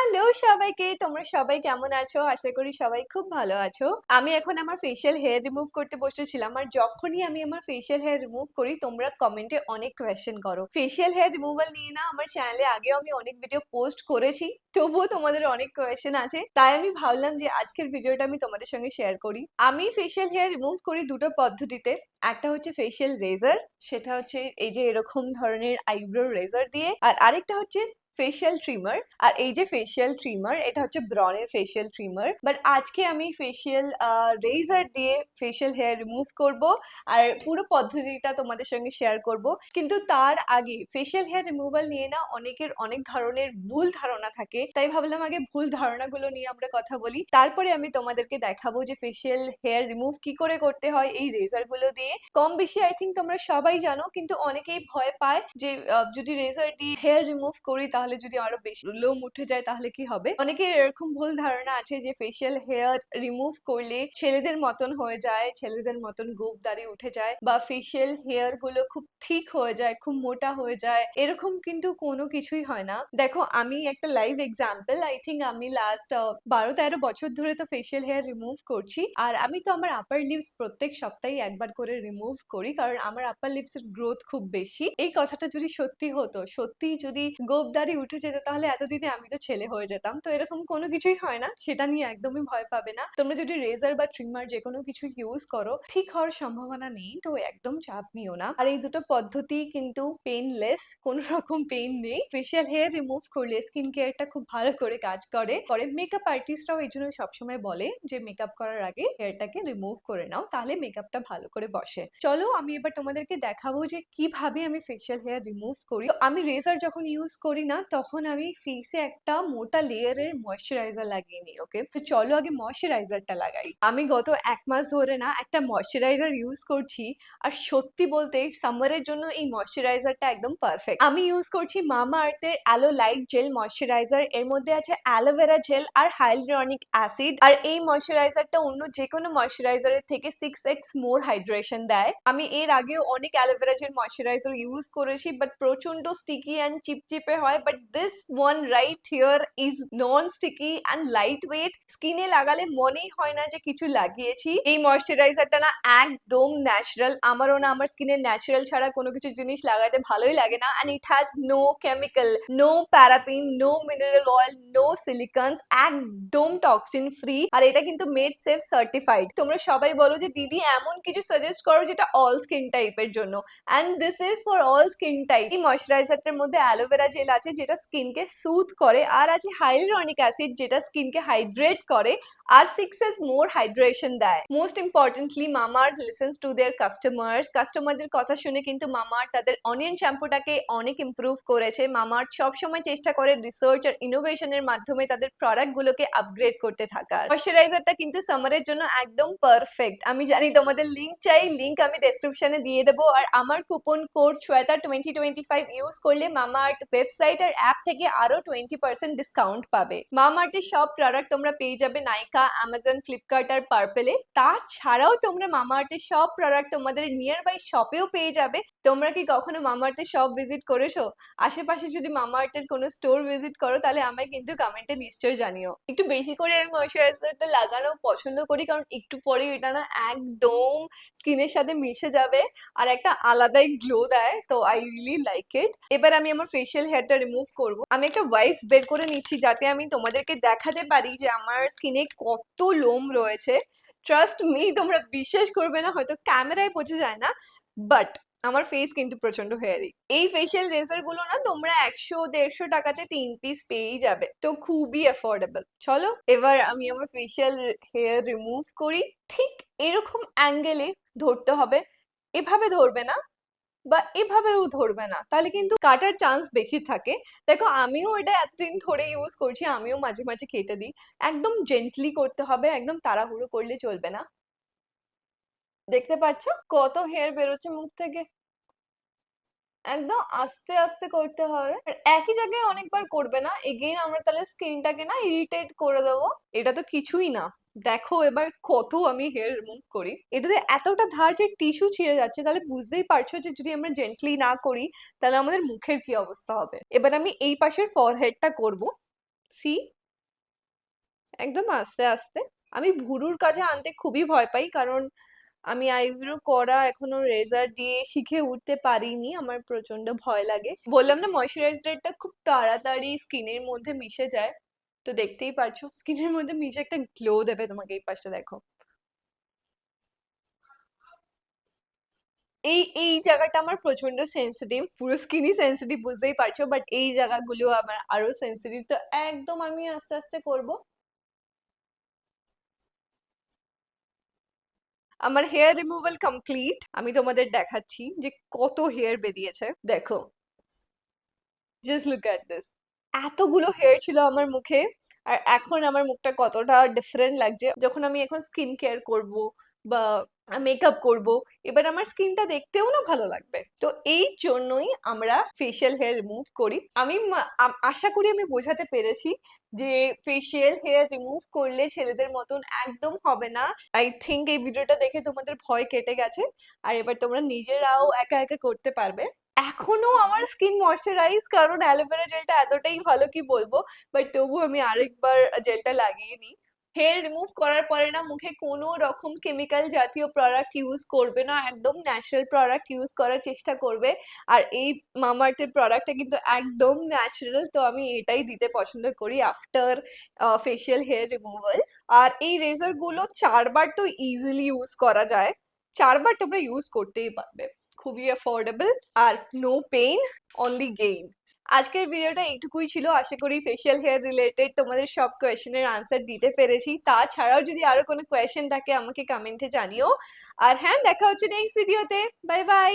Hello সবাইকে, তোমরা সবাই কেমন আছো? আশা করি সবাই খুব ভালো আছো। আমি এখন আমার ফেশিয়াল হেয়ার রিমুভ করতে বসেছিলাম, আর যখনই আমি আমার ফেশিয়াল হেয়ার রিমুভ করি তোমরা কমেন্টে অনেক কোয়েশ্চেন করো। ফেশিয়াল হেয়ার রিমুভাল নিয়ে না আমার চ্যানেলে আগেও আমি অনেক ভিডিও পোস্ট করেছি, তবুও তোমাদের অনেক কোয়েশ্চেন আছে, তাই আমি ভাবলাম যে আজকের ভিডিওটা আমি তোমাদের সঙ্গে শেয়ার করি। আমি ফেশিয়াল হেয়ার রিমুভ করি দুটো পদ্ধতিতে। একটা হচ্ছে ফেশিয়াল রেজার, সেটা হচ্ছে এই যে এরকম ধরনের আইব্রো রেজার দিয়ে, আর আরেকটা হচ্ছে ফেশিয়াল ট্রিমার। আর এই যে ফেশিয়াল ট্রিমার, এটা হচ্ছে ব্রনের ফেশিয়াল ট্রিমার, বাট আজকে আমি ফেশিয়াল রেজার দিয়ে ফেশিয়াল হেয়ার রিমুভ করব, আর পুরো পদ্ধতিটা তোমাদের সঙ্গে শেয়ার করব। কিন্তু তার আগে ফেশিয়াল হেয়ার রিমুভাল নিয়ে না অনেকের অনেক ধরনের ভুল ধারণা থাকে, তাই ভাবলাম আগে ভুল ধারণাগুলো নিয়ে আমরা কথা বলি, তারপরে আমি তোমাদেরকে দেখাবো যে ফেশিয়াল হেয়ার রিমুভ কি করে করতে হয় এই রেজার গুলো দিয়ে। কম বেশি আই থিঙ্ক তোমরা সবাই জানো, কিন্তু অনেকেই ভয় পায় যে যদি রেজার দিয়ে হেয়ার রিমুভ করি তাহলে যদি আরো বেশি লোম উঠে যায় তাহলে কি হবে। অনেকের এরকম ভুল ধারণা আছে যে ফেশিয়াল হেয়ার রিমুভ করলে ছেলেদের মতন হয়ে যায়, ছেলেদের মতন গোঁফ দাড়ি উঠে যায়, বা ফেশিয়াল হেয়ার গুলো খুব ঠিক হয়ে যায়, খুব মোটা হয়ে যায়। এরকম কিন্তু কোনো কিছুই হয় না। দেখো, আমি একটা লাইভ এক্সাম্পল। আই থিঙ্ক আমি লাস্ট 12-13 বছর ধরে তো ফেশিয়াল হেয়ার রিমুভ করছি, আর আমি তো আমার আপার লিপস প্রত্যেক সপ্তাহে একবার করে রিমুভ করি, কারণ আমার আপার লিপস এর গ্রোথ খুব বেশি। এই কথাটা যদি সত্যি হতো, সত্যি যদি গোঁফ দাড়ি উঠে যেত, তাহলে এতদিনে আমি তো ছেলে হয়ে যেতাম। তো এরকম কোনো কিছুই হয় না, সেটা নিয়ে একদমই ভয় পাবে না। তোমরা যদি রেজার বা ট্রিমার যে কোনো কিছু ইউজ করো, ঠিক হওয়ার সম্ভাবনা নেই, তো একদম চাপ নিও না। আর এই দুটো পদ্ধতি কিন্তু পেইনলেস, কোনো রকম পেইন নেই। ফেশিয়াল হেয়ার রিমুভ করলে স্কিন কেয়ারটা খুব ভালো করে কাজ করে। মেকআপ আর্টিস্টরাও এই জন্য সবসময় বলে যে মেকআপ করার আগে হেয়ারটাকে রিমুভ করে নাও, তাহলে মেকআপটা ভালো করে বসে। চলো আমি এবার তোমাদেরকে দেখাবো যে কিভাবে আমি ফেশিয়াল হেয়ার রিমুভ করি। তো আমি রেজার যখন ইউজ করি না, তখন আমি ফেসে একটা মোটা লেয়ারের ময়শ্চারাইজার লাগিয়ে নিই। ওকে, তো চলো আগে ময়শ্চারাইজারটা লাগাই। আমি গত 1 মাস ধরে না একটা ময়শ্চারাইজার ইউজ করছি, আর সত্যি বলতে সামারের জন্য এই ময়শ্চারাইজারটা একদম পারফেক্ট। আমি ইউজ করছি মামা আর্থের অ্যালো লাইট জেল ময়শ্চারাইজার। এর মধ্যে আছে অ্যালোভেরা জেল আর হাইলুরনিক অ্যাসিড, আর এই ময়শ্চারাইজারটা অন্য যে কোনো ময়শ্চারাইজারের থেকে 6x মোর হাইড্রেশন দেয়। আমি এর আগেও অনেক অ্যালোভেরা জেল ময়শ্চারাইজার ইউজ করেছি, বাট প্রচন্ড স্টিকি অ্যান্ড চিপচিপে হয়, but this one right here is non sticky and light weight. স্কিনে লাগালে মনেই হয় না যে কিছু লাগিয়েছি। এই ময়শ্চারাইজারটা না একদম ন্যাচারাল, আমারও না আমার স্কিনে ন্যাচারাল ছাড়া কোনো কিছু জিনিস লাগাতে ভালোই লাগে না। And it has no chemical, no paraffin, no mineral oil, no silicones, একদম টক্সিন ফ্রি। আর এটা কিন্তু মেড সেফ সার্টিফাইড। তোমরা সবাই বলো যে দিদি এমন কিছু সাজেস্ট করো যেটা অল স্কিন টাইপের জন্য, and this is for all skin type. এই ময়শ্চারাইজারটার মধ্যে অ্যালোভেরা জেল আছে যেটা স্কিনকে সুথ করে, আর আছে হাইলুরনিক অ্যাসিড যেটা স্কিনকে হাইড্রেট করে, আর 6x মোর হাইড্রেশন দেয়। Most importantly Mamaearth listens to their কাস্টমারদের কথা শুনে কিন্তু মামাআর্থ তাদের অনিয়ন শ্যাম্পুটাকে অনেক ইমপ্রুভ করেছে। মামাআর্থ সবসময় চেষ্টা করে রিসার্চ আর ইনোভেশনের মাধ্যমে তাদের প্রোডাক্ট গুলোকে আপগ্রেড করতে থাকার। ময়শ্চারাইজারটা কিন্তু সামারের জন্য একদম পারফেক্ট। আমি জানি তোমাদের লিংক চাই, লিংক আমি ডেসক্রিপশনে দিয়ে দেবো। আর আমার কুপন কোড শ্বেতা 2025 ইউজ করলে মামাআর্থ ওয়েবসাইট আর অ্যাপ থেকে আরো 20% ডিসকাউন্ট পাবে। মামাআর্থের সব প্রোডাক্ট তোমরা পেয়ে যাবে নাইকা, অ্যামাজন, ফ্লিপকার্ট আর পার্পেলে। তাছাড়াও তোমরা মামাআর্থের সব প্রোডাক্ট তোমাদের নিয়ার বাই শপেও পেয়ে যাবে। তোমরা কি কখনো মামাআর্থের শপ ভিজিট করেছো? আশেপাশে যদি মামাআর্থের কোনো স্টোর ভিজিট করো, তাহলে আমায় কিন্তু কমেন্টে নিশ্চয়ই জানিও। একটু বেশি করে আমি ময়শ্চারাইজারটা লাগানো পছন্দ করি, কারণ একটু পরে এটা না একদম স্কিনের সাথে মিশে যাবে আর একটা আলাদাই গ্লো দেয়। তো আই রিয়েলি লাইক ইট। এবার আমি আমার ফেশিয়াল হেয়ারটা রিমুভ করব। আমি একটা ওয়াইপস বের করে নিচ্ছি, যাতে আমি তোমাদেরকে দেখাতে পারি যে আমার স্কিনে কত লোম রয়েছে। ট্রাস্ট মি, তোমরা বিশ্বাস করবে না, হয়তো ক্যামেরায় বোঝা যায় না, বাট আমার ফেস কিন্তু প্রচন্ড হেয়ারি। এই ফেশিয়াল রেজার গুলো না তোমরা 100-150 টাকাতে 3 পিস পেয়েই যাবে, তো খুবই অ্যাফোর্ডেবল। চলো এবার আমি আমার ফেশিয়াল হেয়ার রিমুভ করি। ঠিক এরকম অ্যাঙ্গেলে ধরতে হবে, এভাবে ধরবে না, বা এভাবেও ধরবে না, তাহলে কিন্তু কাটার চান্স বেশি থাকে। দেখো, আমিও এটা এতদিন ধরে ইউজ করছি, আমিও মাঝে মাঝে কেটে দিই। একদম জেন্টলি করতে হবে, একদম তাড়াহুড়ো করলে চলবে না। দেখতে পাচ্ছ কত হেয়ার বেরোচ্ছে মুখ থেকে? একদম আস্তে আস্তে করতে হবে, আর একই জায়গায় অনেকবার করবে না, এগেইন আমরা তাহলে স্কিনটাকে না ইরিটেট করে দেবো। এটা তো কিছুই না। দেখো এবার কত আমি হেয়ার রিমুভ করি, এটাতে এতটা ধার যে টিস্যু ছিঁড়ে যাচ্ছে, তাহলে বুঝতেই পারছো যে যদি আমরা জেন্টলি না করি তাহলে আমাদের মুখের কি অবস্থা হবে। এবার আমি এই পাশের ফরহেডটা করব। সি, একদম আস্তে আস্তে। আমি ভুরুর কাছে আনতে খুবই ভয় পাই, কারণ আমি আইব্রো করা এখনো রেজার দিয়ে শিখে উঠতে পারিনি, আমার প্রচন্ড ভয় লাগে। বললাম না, ময়শ্চারাইজারটা খুব তাড়াতাড়ি স্কিনের মধ্যে মিশে যায়, তো দেখতেই পারছো স্কিনের মধ্যে মিশে একটা গ্লো দেবে তোমাকে। এই পাশটা দেখো, এই জায়গাটা আমার প্রচন্ড সেনসিটিভ, পুরো স্কিনই সেনসিটিভ বুঝতেই পারছো, বাট এই জায়গাগুলো আমার আরো সেনসিটিভ, তো একদম আমি আস্তে আস্তে করব। আমার হেয়ার রিমুভাল কমপ্লিট, আমি তোমাদের দেখাচ্ছি যে কত হেয়ার বেরিয়েছে, দেখো, জাস্ট লুক অ্যাট দিস। এতগুলো হেয়ার ছিল আমার মুখে, আর এখন আমার মুখটা কতটা ডিফারেন্ট লাগছে যখন আমি এখন স্কিন কেয়ার করব বা মেকআপ করব, এবার আমার স্কিনটা দেখতেও না ভালো লাগবে। তো এই জন্যই আমরা ফেশিয়াল হেয়ার রিমুভ করি। আমি আশা করি আমি বোঝাতে পেরেছি যে ফেশিয়াল হেয়ার রিমুভ করলে ছেলেদের মতন একদম হবে না। আই থিঙ্ক এই ভিডিওটা দেখে তোমাদের ভয় কেটে গেছে, আর এবার তোমরা নিজেরাও একা একা করতে পারবে। এখনো আমার স্কিন ময়শ্চারাইজ, কারণ অ্যালোভেরা জেলটা এতটাই ভালো কি বলবো, বাট তবু আমি আরেকবার জেলটা লাগিয়ে নিই। হেয়ার রিমুভ করার পরে না মুখে কোনো রকম কেমিক্যাল জাতীয় প্রোডাক্ট ইউজ করবে না, একদম ন্যাচারাল প্রোডাক্ট ইউজ করার চেষ্টা করবে। আর এই মামাআর্থের প্রোডাক্টটা কিন্তু একদম ন্যাচারাল, তো আমি এটাই দিতে পছন্দ করি আফটার ফেশিয়াল হেয়ার রিমুভাল। আর এই রেজার গুলো 4 বার তো ইজিলি ইউজ করা যায়, 4 বার তোমরা ইউজ করতেই পারবে, খুবই অ্যাফোর্ডেবল, আর নো পেইন, অনলি গেইন। আজকের ভিডিওটা এইটুকুই ছিল, আশা করি ফেশিয়াল হেয়ার রিলেটেড তোমাদের সব কোয়েশ্চেনের আনসার দিতে পেরেছি। তাছাড়াও যদি আরো কোনো কোয়েশ্চেন থাকে আমাকে কমেন্টে জানিও। আর হ্যাঁ, দেখা হচ্ছে নেক্সট ভিডিওতে। Bye bye.